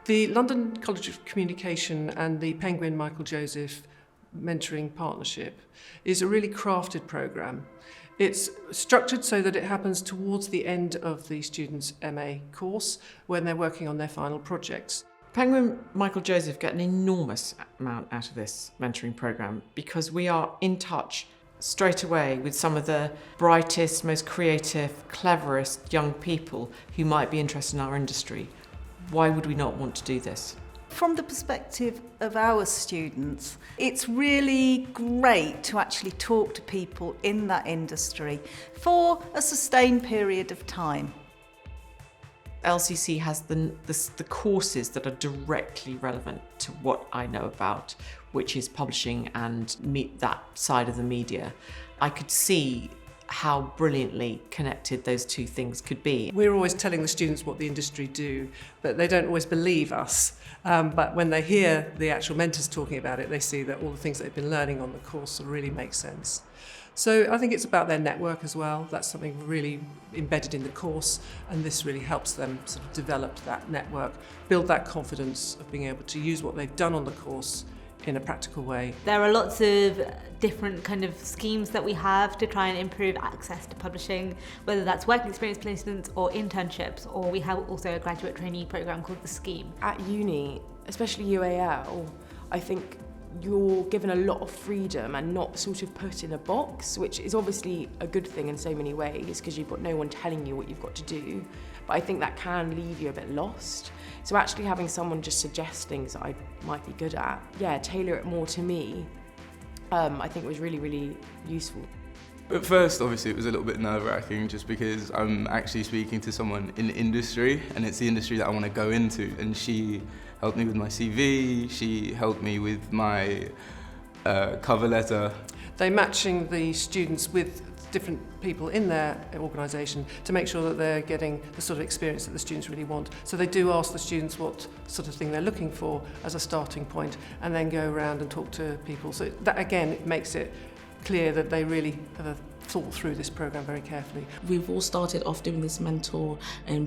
The London College of Communication and the Panguin Michael Joseph mentoring partnership is a really crafted programme. It's structured so that it happens towards the end of the student's MA course when they're working on their final projects. Panguin Michael Joseph get an enormous amount out of this mentoring programme because we are in touch straight away with some of the brightest, most creative, cleverest young people who might be interested in our industry. Why would we not want to do this? From the perspective of our students, it's really great to actually talk to people in that industry for a sustained period of time. LCC has the courses that are directly relevant to what I know about, which is publishing and that side of the media. I could see how brilliantly connected those two things could be. We're always telling the students what the industry do, but they don't always believe us. But when they hear the actual mentors talking about it, they see that all the things they've been learning on the course really make sense. So I think it's about their network as well. That's something really embedded in the course, and this really helps them sort of develop that network, build that confidence of being able to use what they've done on the course in a practical way. There are lots of different kind of schemes that we have to try and improve access to publishing, whether that's working experience placements or internships, or we have also a graduate trainee programme called The Scheme. At uni, especially UAL, I think you're given a lot of freedom and not sort of put in a box, which is obviously a good thing in so many ways because you've got no one telling you what you've got to do. But I think that can leave you a bit lost. So actually having someone just suggest things that I might be good at, tailor it more to me, I think was really, really useful. At first, obviously, it was a little bit nerve-wracking just because I'm actually speaking to someone in the industry and it's the industry that I want to go into, and she helped me with my CV, she helped me with my cover letter. They're matching the students with different people in their organisation to make sure that they're getting the sort of experience that the students really want. So they do ask the students what sort of thing they're looking for as a starting point and then go around and talk to people. So that, again, it makes it clear that they really have thought through this programme very carefully. We've all started off doing this mentor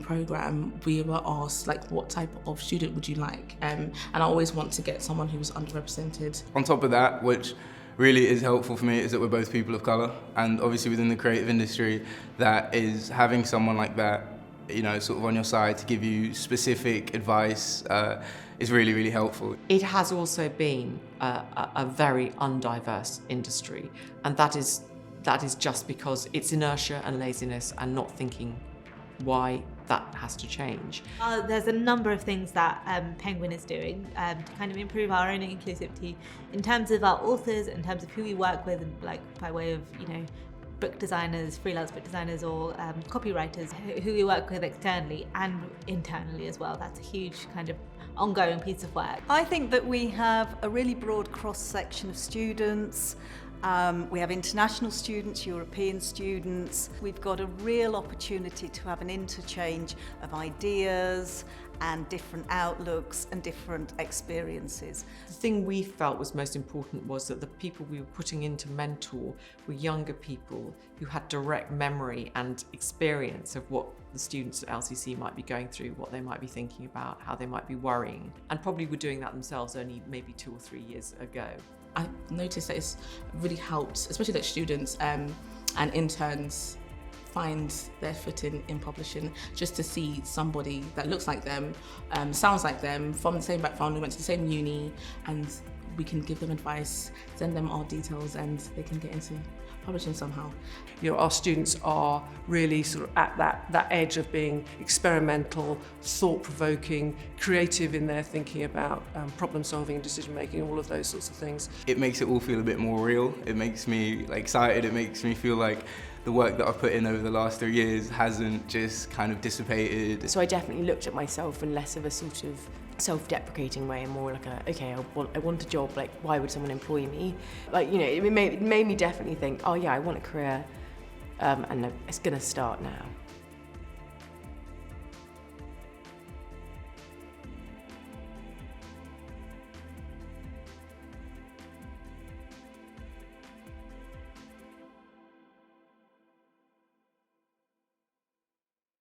programme. We were asked, like, what type of student would you like? And I always want to get someone who's underrepresented. On top of that, which really is helpful for me, is that we're both people of colour, and obviously within the creative industry, that is having someone like that, you know, sort of on your side to give you specific advice is really, really helpful. It has also been a very undiverse industry, and that is just because it's inertia and laziness and not thinking why that has to change. There's a number of things that Panguin is doing to kind of improve our own inclusivity in terms of our authors, in terms of who we work with, like by way of, you know, book designers, freelance book designers, or copywriters who we work with externally and internally as well. That's a huge kind of ongoing piece of work. I think that we have a really broad cross-section of students. We have international students, European students. We've got a real opportunity to have an interchange of ideas and different outlooks and different experiences. The thing we felt was most important was that the people we were putting in to mentor were younger people who had direct memory and experience of what the students at LCC might be going through, what they might be thinking about, how they might be worrying, and probably were doing that themselves only maybe 2 or 3 years ago. I noticed that it's really helped, especially that students and interns find their footing in publishing, just to see somebody that looks like them, sounds like them, from the same background, we went to the same uni, and we can give them advice, send them our details, and they can get into publishing somehow. You know, our students are really sort of at that edge of being experimental, thought-provoking, creative in their thinking about problem-solving and decision-making, all of those sorts of things. It makes it all feel a bit more real. It makes me excited. It makes me feel like the work that I've put in over the last 3 years hasn't just kind of dissipated. So I definitely looked at myself in less of a sort of self-deprecating way and more like okay, I want a job, like why would someone employ me? Like, you know, it made me definitely think, oh yeah, I want a career and it's gonna start now.